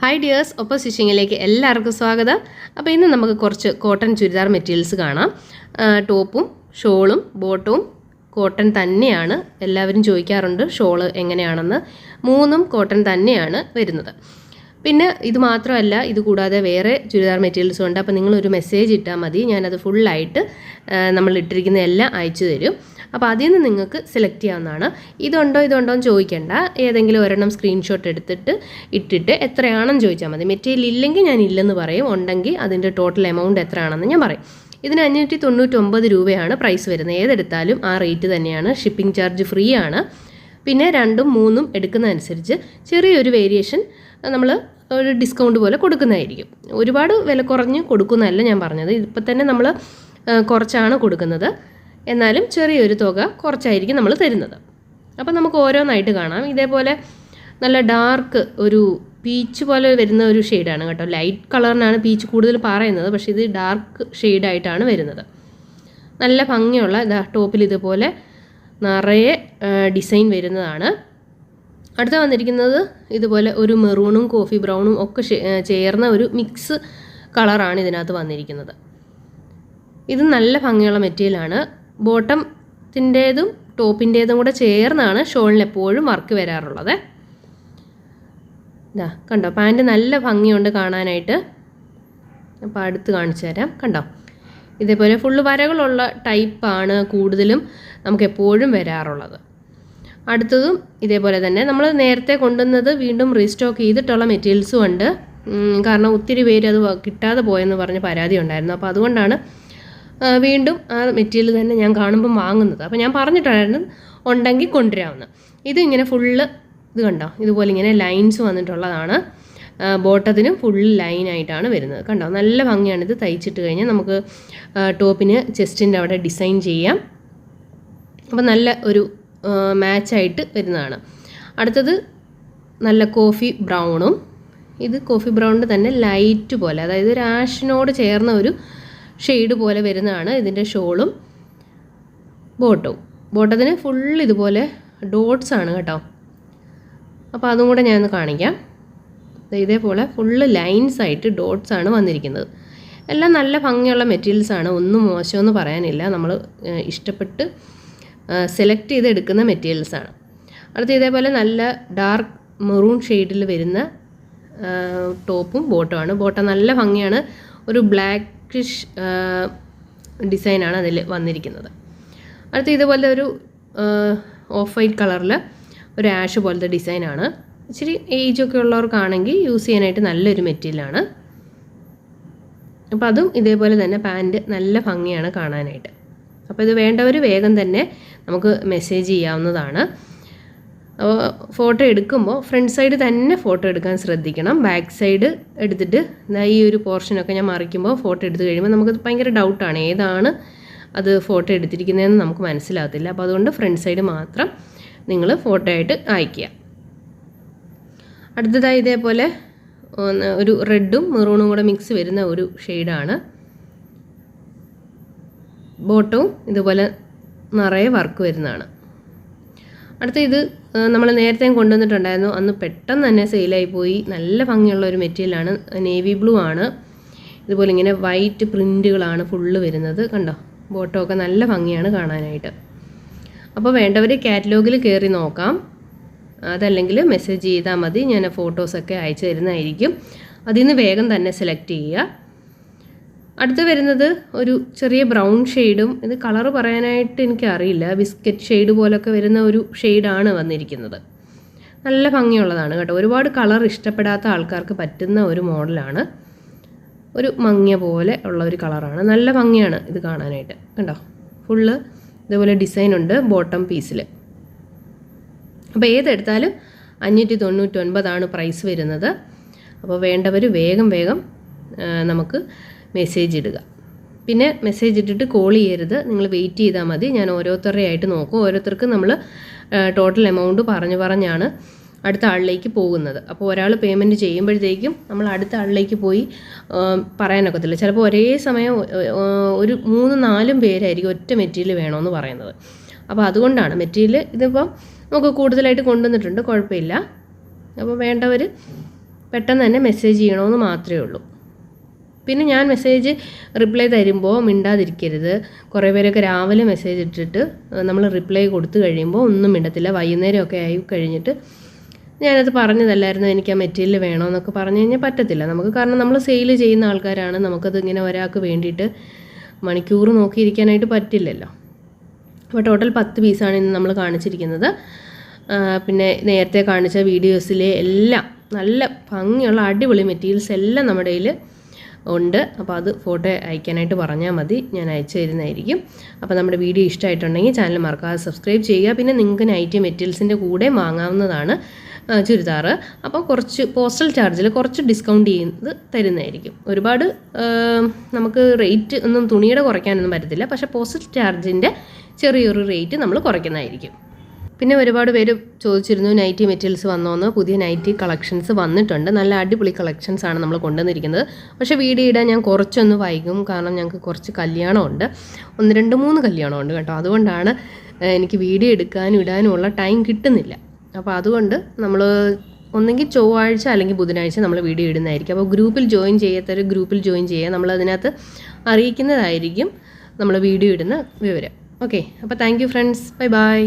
Hi dears, ഒപ്പം സ്റ്റിച്ചിങ്ങിലേക്ക് എല്ലാവർക്കും സ്വാഗതം. അപ്പോൾ ഇന്ന് നമുക്ക് കുറച്ച് കോട്ടൺ ചുരിദാർ മെറ്റീരിയൽസ് കാണാം. ടോപ്പും ഷോളും ബോട്ടവും കോട്ടൺ തന്നെയാണ്. എല്ലാവരും ചോദിക്കാറുണ്ട് ഷോള് എങ്ങനെയാണെന്ന്. മൂന്നും കോട്ടൺ തന്നെയാണ് വരുന്നത്. പിന്നെ ഇത് മാത്രമല്ല, ഇത് കൂടാതെ വേറെ ചുരിദാർ മെറ്റീരിയൽസും ഉണ്ട്. അപ്പോൾ നിങ്ങളൊരു മെസ്സേജ് ഇട്ടാൽ മതി, ഞാനത് ഫുള്ളായിട്ട് നമ്മൾ ഇട്ടിരിക്കുന്ന എല്ലാം അയച്ചു തരും. അപ്പോൾ അതിൽ നിന്ന് നിങ്ങൾക്ക് സെലക്ട് ചെയ്യാവുന്നതാണ്. ഇതുണ്ടോ എന്ന് ചോദിക്കേണ്ട, ഏതെങ്കിലും ഒരെണ്ണം സ്ക്രീൻഷോട്ട് എടുത്തിട്ട് ഇട്ടിട്ട് എത്രയാണെന്ന് ചോദിച്ചാൽ മതി. മെറ്റീരിയൽ ഇല്ലെങ്കിൽ ഞാൻ ഇല്ലെന്ന് പറയും, ഉണ്ടെങ്കിൽ അതിൻ്റെ ടോട്ടൽ എമൗണ്ട് എത്രയാണെന്ന് ഞാൻ പറയും. ഇതിന് 599 രൂപയാണ് പ്രൈസ് വരുന്നത്. ഏതെടുത്താലും ആ റേറ്റ് തന്നെയാണ്. ഷിപ്പിംഗ് ചാർജ് ഫ്രീ ആണ്. പിന്നെ 2ഉം 3ഉം എടുക്കുന്നതനുസരിച്ച് ചെറിയൊരു വേരിയേഷൻ നമ്മൾ ഒരു ഡിസ്കൗണ്ട് പോലെ കൊടുക്കുന്നതായിരിക്കും. ഒരുപാട് വില കുറഞ്ഞ് കൊടുക്കുന്നതല്ല ഞാൻ പറഞ്ഞത്. ഇപ്പം തന്നെ നമ്മൾ കുറച്ചാണ് കൊടുക്കുന്നത്, എന്നാലും ചെറിയൊരു തുക കുറച്ചായിരിക്കും നമ്മൾ തരുന്നത്. അപ്പം നമുക്ക് ഓരോന്നായിട്ട് കാണാം. ഇതേപോലെ നല്ല ഡാർക്ക് ഒരു പീച്ച് പോലെ വരുന്ന ഒരു ഷെയ്ഡാണ് കേട്ടോ. ലൈറ്റ് കളറിനാണ് പീച്ച് കൂടുതൽ പറയുന്നത്, പക്ഷേ ഇത് ഡാർക്ക് ഷെയ്ഡായിട്ടാണ് വരുന്നത്. നല്ല ഭംഗിയുള്ള ടോപ്പിൽ ഇതുപോലെ നിറയെ ഡിസൈൻ വരുന്നതാണ്. അടുത്ത വന്നിരിക്കുന്നത് ഇതുപോലെ ഒരു മെറൂണും കോഫി ബ്രൗണും ഒക്കെ ചേർന്ന ഒരു മിക്സ് കളറാണ് ഇതിനകത്ത് വന്നിരിക്കുന്നത്. ഇത് നല്ല ഭംഗിയുള്ള മെറ്റീരിയലാണ്. ബോട്ടത്തിൻ്റേതും ടോപ്പിൻ്റേതും കൂടെ ചേർന്നാണ് ഷോളിന് എപ്പോഴും വർക്ക് വരാറുള്ളത്. ഇതാ കണ്ടോ, പാൻറ്റ് നല്ല ഭംഗിയുണ്ട് കാണാനായിട്ട്. അപ്പോൾ അടുത്ത് കാണിച്ചു തരാം. കണ്ടോ, ഇതേപോലെ ഫുള്ള് വരകളുള്ള ടൈപ്പാണ് കൂടുതലും നമുക്ക് എപ്പോഴും വരാറുള്ളത്. അടുത്തതും ഇതേപോലെ തന്നെ നമ്മൾ നേരത്തെ കൊണ്ടുവന്നത് വീണ്ടും റീസ്റ്റോക്ക് ചെയ്തിട്ടുള്ള മെറ്റീരിയൽസും ഉണ്ട്. കാരണം ഒത്തിരി പേര് അത് കിട്ടാതെ പോയെന്ന് പറഞ്ഞ് പരാതി ഉണ്ടായിരുന്നു. അപ്പോൾ അതുകൊണ്ടാണ് വീണ്ടും ആ മെറ്റീരിയൽ തന്നെ ഞാൻ കാണുമ്പം വാങ്ങുന്നത്. അപ്പോൾ ഞാൻ പറഞ്ഞിട്ടായിരുന്നു ഉണ്ടെങ്കിൽ കൊണ്ടുവരാമെന്ന്. ഇത് ഇങ്ങനെ ഫുള്ള് ഇത് കണ്ടോ, ഇതുപോലെ ഇങ്ങനെ ലൈൻസ് വന്നിട്ടുള്ളതാണ്. ബോട്ടത്തിനും ഫുള്ള് ലൈനായിട്ടാണ് വരുന്നത്. കണ്ടോ, നല്ല ഭംഗിയാണ്. ഇത് തയ്ച്ചിട്ട് കഴിഞ്ഞാൽ നമുക്ക് ടോപ്പിന് ചെസ്റ്റിൻ്റെ അവിടെ ഡിസൈൻ ചെയ്യാം. അപ്പോൾ നല്ല ഒരു മാച്ചായിട്ട് വരുന്നതാണ്. അടുത്തത് നല്ല കോഫി ബ്രൗണും. ഇത് കോഫി ബ്രൗണിൻ്റെ തന്നെ ലൈറ്റ് പോലെ, അതായത് ഒരു ആഷിനോട് ചേർന്ന ഒരു ഷെയ്ഡ് പോലെ വരുന്നതാണ് ഇതിൻ്റെ ഷോളും ബോട്ടവും. ബോട്ടത്തിന് ഫുൾ ഇതുപോലെ ഡോട്ട്സ് ആണ് കേട്ടോ. അപ്പോൾ അതും കൂടെ ഞാനൊന്ന് കാണിക്കാം. ഇതേപോലെ ഫുള്ള് ലൈൻസ് ആയിട്ട് ഡോട്ട്സ് ആണ് വന്നിരിക്കുന്നത്. എല്ലാം നല്ല ഭംഗിയുള്ള മെറ്റീരിയൽസാണ്, ഒന്നും മോശമെന്ന് പറയാനില്ല. നമ്മൾ ഇഷ്ടപ്പെട്ട് സെലക്ട് ചെയ്ത് എടുക്കുന്ന മെറ്റീരിയൽസാണ്. അടുത്ത് ഇതേപോലെ നല്ല ഡാർക്ക് മെറൂൺ ഷെയ്ഡിൽ വരുന്ന ടോപ്പും ബോട്ടുമാണ്. ബോട്ടം നല്ല ഭംഗിയാണ്. ഒരു ബ്ലാക്കിഷ് ഡിസൈനാണ് അതിൽ വന്നിരിക്കുന്നത്. അടുത്ത് ഇതുപോലെ ഒരു ഓഫ് വൈറ്റ് കളറിൽ ഒരു ആഷ് പോലത്തെ ഡിസൈനാണ്. ഇച്ചിരി ഏജൊക്കെ ഉള്ളവർക്കാണെങ്കിൽ യൂസ് ചെയ്യാനായിട്ട് നല്ലൊരു മെറ്റീരിയലാണ്. അപ്പോൾ അതും ഇതേപോലെ തന്നെ പാൻറ്റ് നല്ല ഭംഗിയാണ് കാണാനായിട്ട്. അപ്പോൾ ഇത് വേണ്ടവർ വേഗം തന്നെ നമുക്ക് മെസ്സേജ് ചെയ്യാവുന്നതാണ്. അപ്പോൾ ഫോട്ടോ എടുക്കുമ്പോൾ ഫ്രണ്ട് സൈഡ് തന്നെ ഫോട്ടോ എടുക്കാൻ ശ്രദ്ധിക്കണം. ബാക്ക് സൈഡ് എടുത്തിട്ട് ഈ ഒരു പോർഷനൊക്കെ ഞാൻ മറിക്കുമ്പോൾ ഫോട്ടോ എടുത്ത് കഴിയുമ്പോൾ നമുക്ക് ഭയങ്കര ഡൗട്ടാണ്, ഏതാണ് അത് ഫോട്ടോ എടുത്തിരിക്കുന്നതെന്ന് നമുക്ക് മനസ്സിലാകത്തില്ല. അപ്പോൾ അതുകൊണ്ട് ഫ്രണ്ട് സൈഡ് മാത്രം നിങ്ങൾ ഫോട്ടോ ആയിട്ട് അയയ്ക്കുക. അടുത്തതായി ഇതേപോലെ ഒരു റെഡും മെറൂണും കൂടെ മിക്സ് വരുന്ന ഒരു ഷെയ്ഡാണ്. ബോട്ടവും ഇതുപോലെ നിറയെ വർക്ക് വരുന്നതാണ്. അടുത്ത ഇത് നമ്മൾ നേരത്തെ കൊണ്ടുവന്നിട്ടുണ്ടായിരുന്നു, അന്ന് പെട്ടെന്ന് തന്നെ സെയിലായി പോയി. നല്ല ഭംഗിയുള്ള ഒരു മെറ്റീരിയലാണ്. നേവി ബ്ലൂ ആണ്. ഇതുപോലെ ഇങ്ങനെ വൈറ്റ് പ്രിൻറ്റുകളാണ് ഫുള്ള് വരുന്നത്. കണ്ടോ, ബോട്ടമൊക്കെ നല്ല ഭംഗിയാണ് കാണാനായിട്ട്. അപ്പോൾ വേണ്ടവർ കാറ്റലോഗിൽ കയറി നോക്കാം, അതല്ലെങ്കിൽ മെസ്സേജ് ചെയ്താൽ മതി. ഞാൻ ഫോട്ടോസൊക്കെ അയച്ചു തരുന്നതായിരിക്കും. അതിൽ നിന്ന് വേഗം തന്നെ സെലക്ട് ചെയ്യുക. അടുത്ത് വരുന്നത് ഒരു ചെറിയ ബ്രൗൺ ഷെയ്ഡും. ഇത് കളറ് പറയാനായിട്ട് എനിക്കറിയില്ല, ബിസ്ക്കറ്റ് ഷെയ്ഡ് പോലൊക്കെ വരുന്ന ഒരു ഷെയ്ഡാണ് വന്നിരിക്കുന്നത്. നല്ല ഭംഗിയുള്ളതാണ് കേട്ടോ. ഒരുപാട് കളർ ഇഷ്ടപ്പെടാത്ത ആൾക്കാർക്ക് പറ്റുന്ന ഒരു മോഡലാണ്. ഒരു മങ്ങിയ പോലെ ഉള്ള ഒരു കളറാണ്. നല്ല ഭംഗിയാണ് ഇത് കാണാനായിട്ട്. കണ്ടോ, ഫുള്ള് ഇതുപോലെ ഡിസൈൻ ഉണ്ട് ബോട്ടം പീസിൽ. അപ്പോൾ ഏതെടുത്താലും 599 പ്രൈസ് വരുന്നത്. അപ്പോൾ വേണ്ടവർ വേഗം നമുക്ക് മെസ്സേജ് ഇടുക. പിന്നെ മെസ്സേജ് ഇട്ടിട്ട് കോൾ ചെയ്യരുത്, നിങ്ങൾ വെയിറ്റ് ചെയ്താൽ മതി. ഞാൻ ഓരോരുത്തരെയായിട്ട് നോക്കും. ഓരോരുത്തർക്ക് നമ്മൾ ടോട്ടൽ എമൗണ്ട് പറഞ്ഞാണ് അടുത്ത ആളിലേക്ക് പോകുന്നത്. അപ്പോൾ ഒരാൾ പേയ്മെൻറ്റ് ചെയ്യുമ്പോഴത്തേക്കും നമ്മൾ അടുത്ത ആളിലേക്ക് പോയി പറയാനൊക്കത്തില്ല. ചിലപ്പോൾ ഒരേ സമയം ഒരു 3-4 പേരായിരിക്കും ഒറ്റ മെറ്റീരിയൽ വേണമെന്ന് പറയുന്നത്. അപ്പോൾ അതുകൊണ്ടാണ് മെറ്റീരിയൽ ഇതിപ്പം നമുക്ക് കൂടുതലായിട്ട് കൊണ്ടുവന്നിട്ടുണ്ട്, കുഴപ്പമില്ല. അപ്പോൾ വേണ്ടവർ പെട്ടെന്ന് തന്നെ മെസ്സേജ് ചെയ്യണമെന്ന് മാത്രമേ ഉള്ളൂ. പിന്നെ ഞാൻ മെസ്സേജ് റിപ്ലൈ തരുമ്പോൾ മിണ്ടാതിരിക്കരുത്. കുറേ പേരൊക്കെ രാവിലെ മെസ്സേജ് ഇട്ടിട്ട് നമ്മൾ റിപ്ലൈ കൊടുത്തു കഴിയുമ്പോൾ ഒന്നും മിണ്ടത്തില്ല. വൈകുന്നേരമൊക്കെ ആയി കഴിഞ്ഞിട്ട് ഞാനത് പറഞ്ഞതല്ലായിരുന്നു എനിക്ക് ആ മെറ്റീരിയൽ വേണമെന്നൊക്കെ പറഞ്ഞു കഴിഞ്ഞാൽ പറ്റത്തില്ല നമുക്ക്. കാരണം നമ്മൾ സെയിൽ ചെയ്യുന്ന ആൾക്കാരാണ്. നമുക്കത് ഇങ്ങനെ ഒരാൾക്ക് വേണ്ടിയിട്ട് മണിക്കൂർ നോക്കിയിരിക്കാനായിട്ട് പറ്റില്ലല്ലോ. അപ്പോൾ ടോട്ടൽ 10 പീസാണ് ഇന്ന് നമ്മൾ കാണിച്ചിരിക്കുന്നത്. പിന്നെ നേരത്തെ കാണിച്ച വീഡിയോസിലെ എല്ലാം നല്ല ഭംഗിയുള്ള അടിപൊളി മെറ്റീരിയൽസ് എല്ലാം നമ്മുടെ കയ്യിൽ ഉണ്ട്. അപ്പോൾ അത് ഫോട്ടോ അയക്കാനായിട്ട് പറഞ്ഞാൽ മതി, ഞാൻ അയച്ചു തരുന്നതായിരിക്കും. അപ്പോൾ നമ്മുടെ വീഡിയോ ഇഷ്ടമായിട്ടുണ്ടെങ്കിൽ ചാനൽ മറക്കാതെ സബ്സ്ക്രൈബ് ചെയ്യുക. പിന്നെ നിങ്ങൾക്ക് നൈറ്റി മെറ്റീരിയൽസിൻ്റെ കൂടെ വാങ്ങാവുന്നതാണ് ചുരിദാർ. അപ്പോൾ കുറച്ച് പോസ്റ്റൽ ചാർജിൽ കുറച്ച് ഡിസ്കൗണ്ട് ചെയ്ത് തരുന്നതായിരിക്കും. ഒരുപാട് നമുക്ക് റേറ്റ് ഒന്നും തുണിയുടെ കുറയ്ക്കാനൊന്നും പറ്റത്തില്ല, പക്ഷേ പോസ്റ്റൽ ചാർജിൻ്റെ ചെറിയൊരു റേറ്റ് നമ്മൾ കുറയ്ക്കുന്നതായിരിക്കും. പിന്നെ ഒരുപാട് പേര് ചോദിച്ചിരുന്നു നൈറ്റി മെറ്റീരിയൽസ് വന്നോന്ന്. പുതിയ നൈറ്റി കളക്ഷൻസ് വന്നിട്ടുണ്ട്. നല്ല അടിപൊളി കളക്ഷൻസാണ് നമ്മൾ കൊണ്ടുവന്നിരിക്കുന്നത്. പക്ഷേ വീഡിയോ ഇടാൻ ഞാൻ കുറച്ചൊന്ന് വൈകും, കാരണം ഞങ്ങൾക്ക് കുറച്ച് കല്യാണമുണ്ട്, 1, 2, 3 കല്യാണമുണ്ട് കേട്ടോ. അതുകൊണ്ടാണ് എനിക്ക് വീഡിയോ എടുക്കാനും ഇടാനും ഉള്ള ടൈം കിട്ടുന്നില്ല. അപ്പോൾ അതുകൊണ്ട് നമ്മൾ ഒന്നെങ്കിൽ ചൊവ്വാഴ്ച അല്ലെങ്കിൽ ബുധനാഴ്ച നമ്മൾ വീഡിയോ ഇടുന്നതായിരിക്കും. അപ്പോൾ ഗ്രൂപ്പിൽ ജോയിൻ ചെയ്യാത്തൊരു ഗ്രൂപ്പിൽ ജോയിൻ ചെയ്യുക, നമ്മളതിനകത്ത് അറിയിക്കുന്നതായിരിക്കും നമ്മൾ വീഡിയോ ഇടുന്ന വിവരം. ഓക്കെ, അപ്പോൾ thank you friends, bye bye.